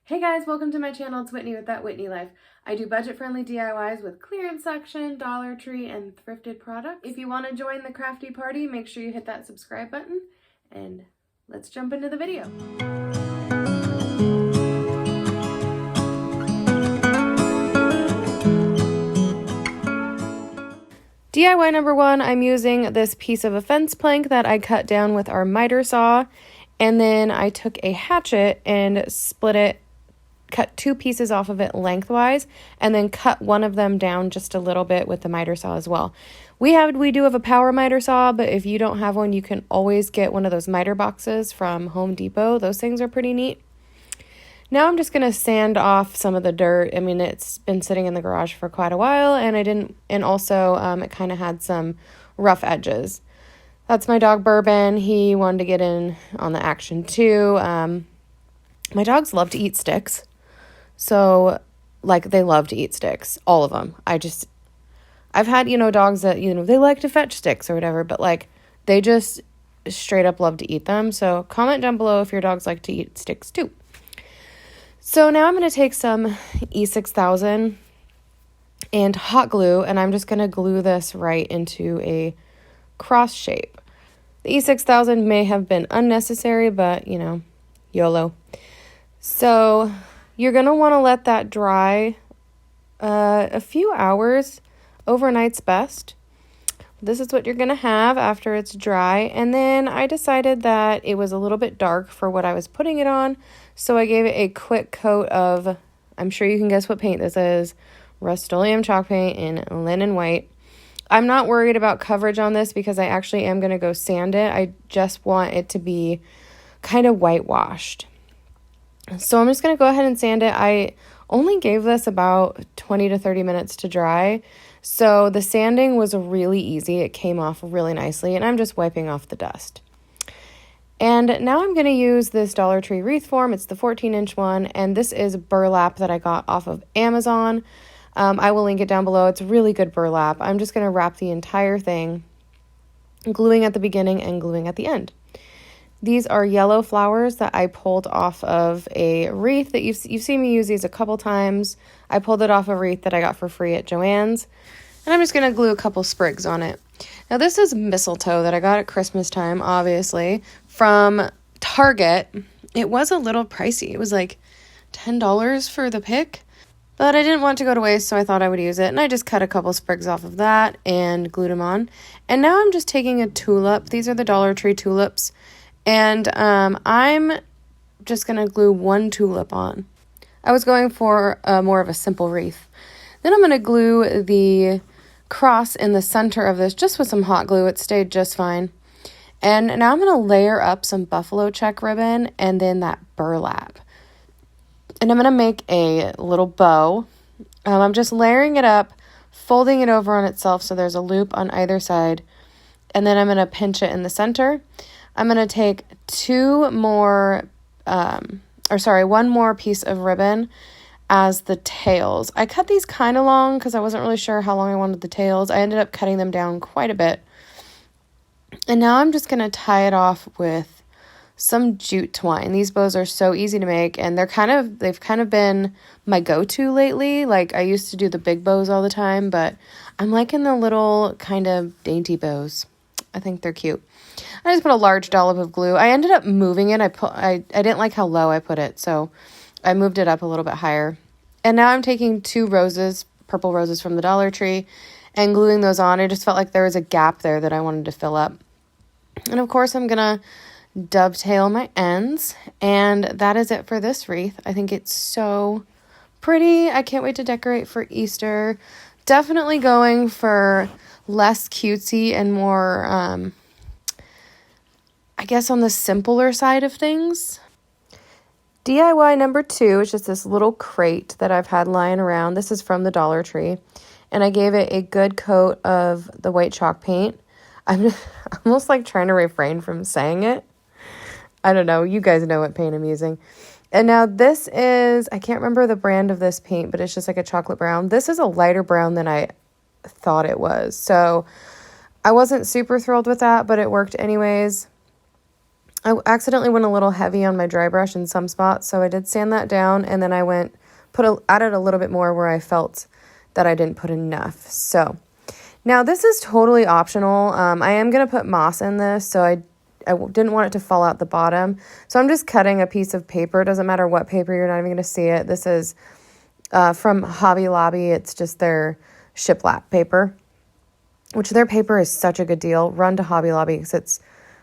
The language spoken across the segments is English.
Hey guys, welcome to my channel. It's Whitney with That Whitney Life. I do budget-friendly DIYs with clearance section, Dollar Tree, and thrifted products. If you want to join the crafty party, make sure you hit that subscribe button, and let's jump into the video. DIY number one, I'm using this piece of a fence plank that I cut down with our miter saw, and then I took a hatchet and split it, cut two pieces off of it lengthwise, and then cut one of them down just a little bit with the miter saw as well. We do have a power miter saw, but if you don't have one, you can always get one of those miter boxes from Home Depot. Those things are pretty neat. Now I'm just going to sand off some of the dirt. I mean, it's been sitting in the garage for quite a while, and also it kind of had some rough edges. That's my dog Bourbon. He wanted to get in on the action too. My dogs love to eat sticks. So, they love to eat sticks, all of them. I've had, dogs that, they like to fetch sticks or whatever, but, they just straight up love to eat them. So, comment down below if your dogs like to eat sticks, too. So, now I'm going to take some E6000 and hot glue, and I'm just going to glue this right into a cross shape. The E6000 may have been unnecessary, but, YOLO. So you're going to want to let that dry a few hours. Overnight's best. This is what you're going to have after it's dry. And then I decided that it was a little bit dark for what I was putting it on. So I gave it a quick coat of, I'm sure you can guess what paint this is, Rust-Oleum chalk paint in linen white. I'm not worried about coverage on this because I actually am going to go sand it. I just want it to be kind of whitewashed. So I'm just going to go ahead and sand it. I only gave this about 20 to 30 minutes to dry. So the sanding was really easy. It came off really nicely, and I'm just wiping off the dust. And now I'm going to use this Dollar Tree wreath form. It's the 14-inch one, and this is burlap that I got off of Amazon. I will link it down below. It's really good burlap. I'm just going to wrap the entire thing, gluing at the beginning and gluing at the end. These are yellow flowers that I pulled off of a wreath that you've seen me use these a couple times. I pulled it off a wreath that I got for free at Joann's. And I'm just going to glue a couple sprigs on it. Now this is mistletoe that I got at Christmas time, obviously, from Target. It was a little pricey. It was like $10 for the pick. But I didn't want to go to waste, so I thought I would use it. And I just cut a couple sprigs off of that and glued them on. And now I'm just taking a tulip. These are the Dollar Tree tulips. And I'm just going to glue one tulip on. I was going for more of a simple wreath. Then I'm going to glue the cross in the center of this just with some hot glue. It stayed just fine. And now I'm going to layer up some buffalo check ribbon and then that burlap. And I'm going to make a little bow. I'm just layering it up, folding it over on itself so there's a loop on either side. And then I'm going to pinch it in the center. I'm going to take one more piece of ribbon as the tails. I cut these kind of long because I wasn't really sure how long I wanted the tails. I ended up cutting them down quite a bit. And now I'm just going to tie it off with some jute twine. These bows are so easy to make, and they've kind of been my go-to lately. I used to do the big bows all the time, but I'm liking the little kind of dainty bows. I think they're cute. I just put a large dollop of glue. I ended up moving it. I didn't like how low I put it, so I moved it up a little bit higher. And now I'm taking two roses, purple roses from the Dollar Tree, and gluing those on. I just felt like there was a gap there that I wanted to fill up. And of course, I'm going to dovetail my ends, and that is it for this wreath. I think it's so pretty. I can't wait to decorate for Easter. Definitely going for less cutesy and more, I guess, on the simpler side of things. DIY number 2 is just this little crate that I've had lying around. This is from the Dollar Tree, and I gave it a good coat of the white chalk paint. I'm almost trying to refrain from saying it. I don't know. You guys know what paint I'm using. And now this is, I can't remember the brand of this paint, but it's just like a chocolate brown. This is a lighter brown than I thought it was. So I wasn't super thrilled with that, but it worked anyways. I accidentally went a little heavy on my dry brush in some spots, so I did sand that down, and then I added a little bit more where I felt that I didn't put enough. So now this is totally optional. I am going to put moss in this, so I didn't want it to fall out the bottom. So I'm just cutting a piece of paper. It doesn't matter what paper, you're not even going to see it. This is from Hobby Lobby. It's just their shiplap paper, which their paper is such a good deal. Run to Hobby Lobby because it's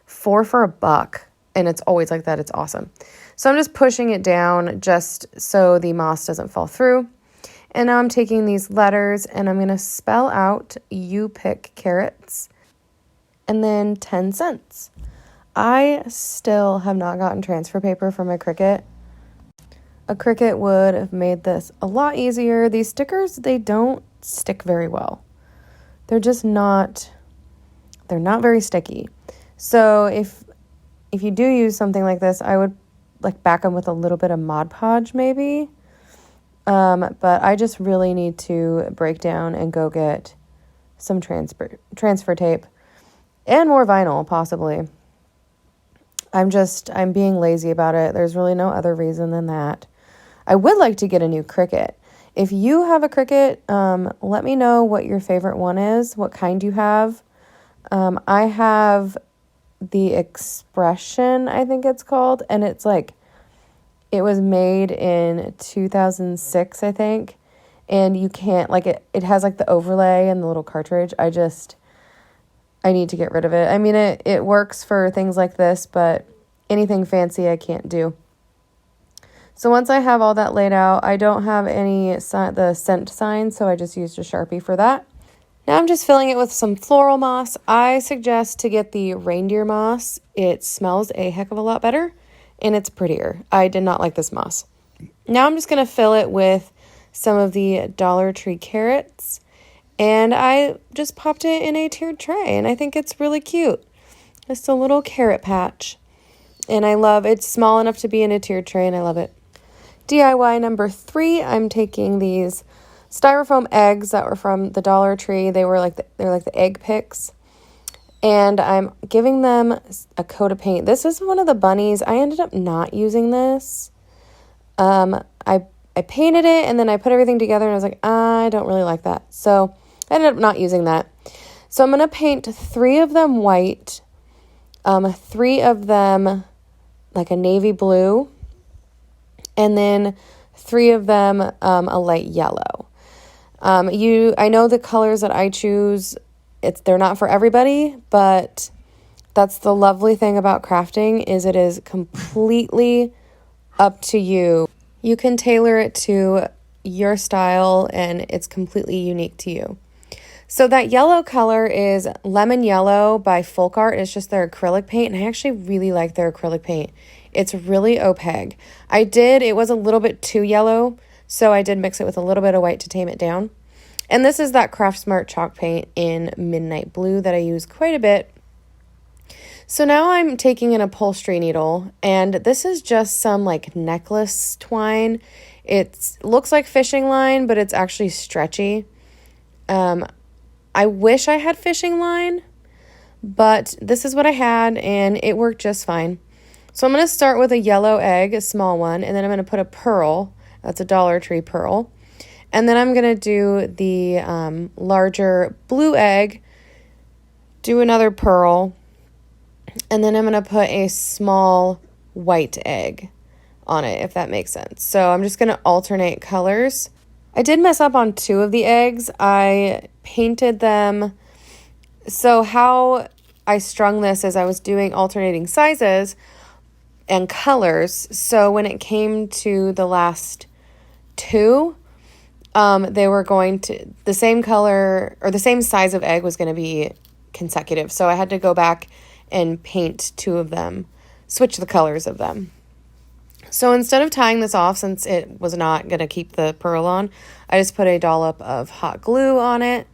$4 for $1, and it's always like that. It's awesome. So I'm just pushing it down just so the moss doesn't fall through. And now I'm taking these letters and I'm going to spell out "You pick carrots" and then 10 cents. I still have not gotten transfer paper for my Cricut. A Cricut would have made this a lot easier. These stickers, they don't stick very well. They're not very sticky. So if you do use something like this, I would like back them with a little bit of Mod Podge maybe. But I just really need to break down and go get some transfer tape and more vinyl possibly. I'm being lazy about it. There's really no other reason than that. I would like to get a new Cricut. If you have a Cricut, let me know what your favorite one is, what kind you have. I have the Expression, I think it's called, and it's like, it was made in 2006, I think, and you can't, like, it has like the overlay and the little cartridge. I need to get rid of it. I mean, it works for things like this, but anything fancy I can't do. So once I have all that laid out, I don't have the scent sign, so I just used a Sharpie for that. Now I'm just filling it with some floral moss. I suggest to get the reindeer moss. It smells a heck of a lot better, and it's prettier. I did not like this moss. Now I'm just going to fill it with some of the Dollar Tree carrots, and I just popped it in a tiered tray, and I think it's really cute. Just a little carrot patch, and it's small enough to be in a tiered tray, and I love it. DIY number 3, I'm taking these styrofoam eggs that were from the Dollar Tree. They're like the egg picks, and I'm giving them a coat of paint. This is one of the bunnies. I ended up not using this. I painted it, and then I put everything together, and I was like, I don't really like that. So I ended up not using that. So I'm going to paint 3 of them white, 3 of them like a navy blue, and then 3 of them a light yellow. I know the colors that I choose, they're not for everybody, but that's the lovely thing about crafting is it is completely up to you. You can tailor it to your style, and it's completely unique to you. So that yellow color is Lemon Yellow by Folk Art. It's just their acrylic paint, and I actually really like their acrylic paint. It's really opaque. It was a little bit too yellow, so I did mix it with a little bit of white to tame it down. And this is that Craft Smart chalk paint in Midnight Blue that I use quite a bit. So now I'm taking an upholstery needle, and this is just some like necklace twine. It looks like fishing line, but it's actually stretchy. I wish I had fishing line, but this is what I had, and it worked just fine. So I'm going to start with a yellow egg, a small one, and then I'm going to put a pearl. That's a Dollar Tree pearl. And then I'm going to do the larger blue egg, do another pearl, and then I'm going to put a small white egg on it, if that makes sense. So I'm just going to alternate colors. I did mess up on 2 of the eggs. I painted them. So how I strung this is I was doing alternating sizes and colors. So when it came to the last 2, they were going to, the same color or the same size of egg was going to be consecutive. So I had to go back and paint 2 of them, switch the colors of them. So instead of tying this off, since it was not going to keep the pearl on, I just put a dollop of hot glue on it.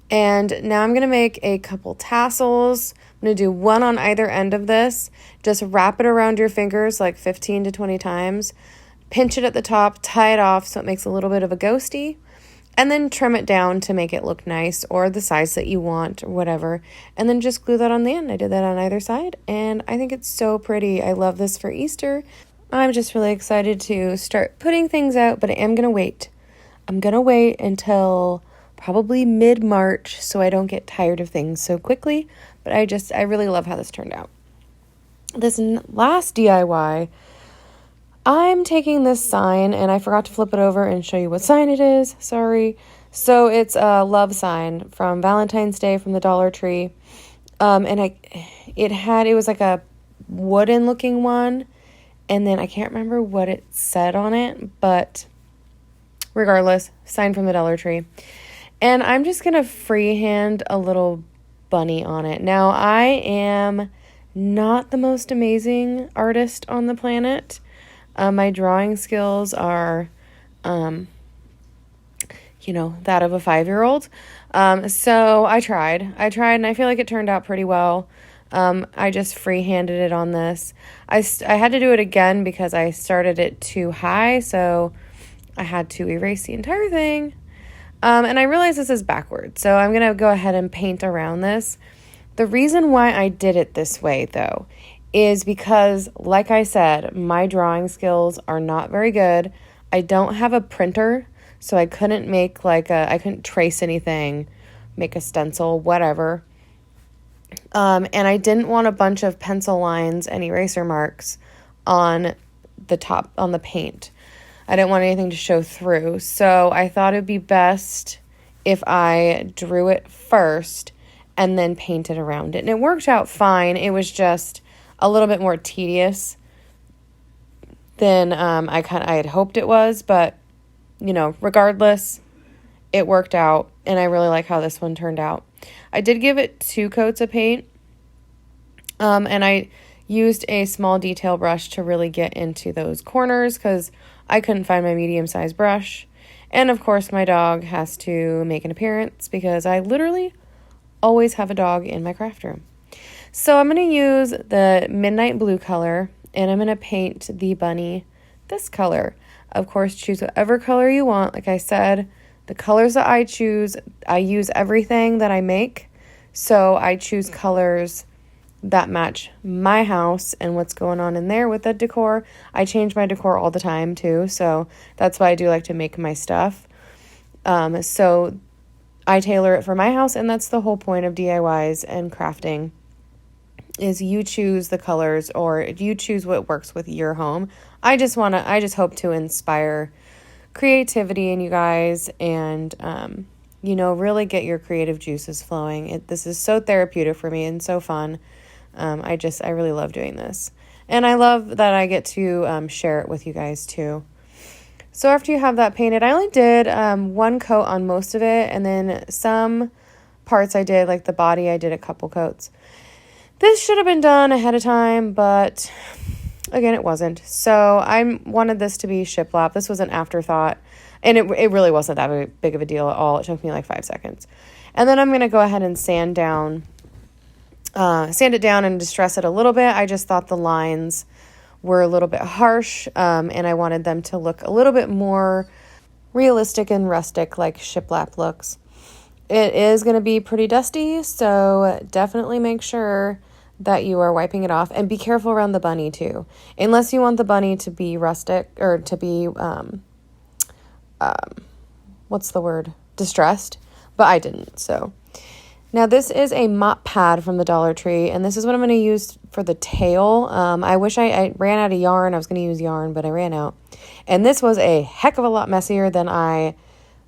And now I'm going to make a couple tassels. I'm going to do 1 on either end of this. Just wrap it around your fingers like 15 to 20 times. Pinch it at the top, tie it off so it makes a little bit of a ghosty. and then trim it down to make it look nice or the size that you want or whatever, and then just glue that on the end. I did that on either side, and I think it's so pretty. I love this for Easter. I'm just really excited to start putting things out, but I am going to wait. I'm going to wait until probably mid-March so I don't get tired of things so quickly, but I really love how this turned out. This last DIY, I'm taking this sign, and I forgot to flip it over and show you what sign it is. Sorry. So it's a love sign from Valentine's Day from the Dollar Tree. And it was like a wooden looking one. And then I can't remember what it said on it, but regardless, sign from the Dollar Tree. And I'm just going to freehand a little bunny on it. Now, I am not the most amazing artist on the planet. My drawing skills are, that of a 5-year-old. So I tried, and I feel like it turned out pretty well. I just free-handed it on this. I had to do it again because I started it too high, so I had to erase the entire thing. And I realize this is backwards, so I'm going to go ahead and paint around this. The reason why I did it this way, though, is because, like I said, my drawing skills are not very good. I don't have a printer, so I couldn't make I couldn't trace anything, make a stencil, whatever. And I didn't want a bunch of pencil lines and eraser marks on the top, on the paint. I didn't want anything to show through, so I thought it'd be best if I drew it first and then painted around it. And it worked out fine. It was just a little bit more tedious than I had hoped it was, but regardless, it worked out, and I really like how this one turned out. I did give it 2 coats of paint, and I used a small detail brush to really get into those corners because I couldn't find my medium-sized brush. And of course, my dog has to make an appearance because I literally always have a dog in my craft room. So I'm going to use the midnight blue color, and I'm going to paint the bunny this color. Of course, choose whatever color you want. Like I said, the colors that I choose, I use everything that I make. So I choose colors that match my house and what's going on in there with the decor. I change my decor all the time too, so that's why I do like to make my stuff. So I tailor it for my house, and that's the whole point of DIYs and crafting, is you choose the colors or you choose what works with your home. I just hope to inspire creativity in you guys and, really get your creative juices flowing. This is so therapeutic for me and so fun. I really love doing this. And I love that I get to share it with you guys too. So after you have that painted, I only did 1 coat on most of it. And then some parts I did, like the body, I did a couple coats. This should have been done ahead of time, but again, it wasn't. So I wanted this to be shiplap. This was an afterthought. And it really wasn't that big of a deal at all. It took me like 5 seconds. And then I'm going to go ahead and sand it down and distress it a little bit. I just thought the lines were a little bit harsh, and I wanted them to look a little bit more realistic and rustic like shiplap looks. It is going to be pretty dusty, so definitely make sure that you are wiping it off, and be careful around the bunny too. Unless you want the bunny to be rustic or to be, distressed, but I didn't, so. Now this is a mop pad from the Dollar Tree, and this is what I'm going to use for the tail. I wish I ran out of yarn. I was going to use yarn, but I ran out. And this was a heck of a lot messier than I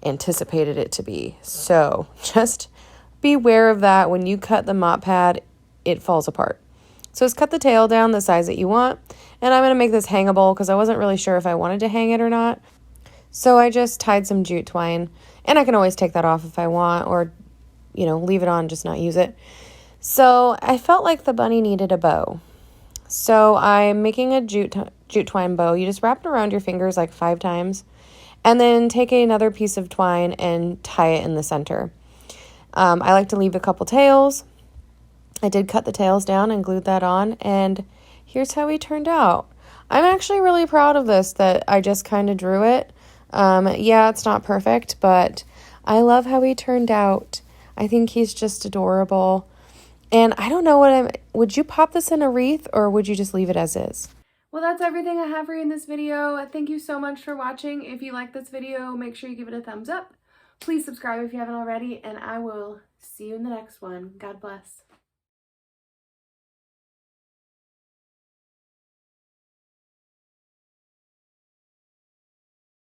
anticipated it to be. So just beware of that. When you cut the mop pad, it falls apart. So just cut the tail down the size that you want. And I'm going to make this hangable because I wasn't really sure if I wanted to hang it or not. So I just tied some jute twine, and I can always take that off if I want, or leave it on, just not use it. So I felt like the bunny needed a bow. So I'm making a jute twine bow. You just wrap it around your fingers like 5 times, and then take another piece of twine and tie it in the center. I like to leave a couple tails. I did cut the tails down and glued that on, and here's how he turned out. I'm actually really proud of this, that I just kind of drew it. Yeah, it's not perfect, but I love how he turned out. I think he's just adorable. And I don't know would you pop this in a wreath or would you just leave it as is? Well, that's everything I have for you in this video. Thank you so much for watching. If you like this video, make sure you give it a thumbs up. Please subscribe if you haven't already, and I will see you in the next one. God bless.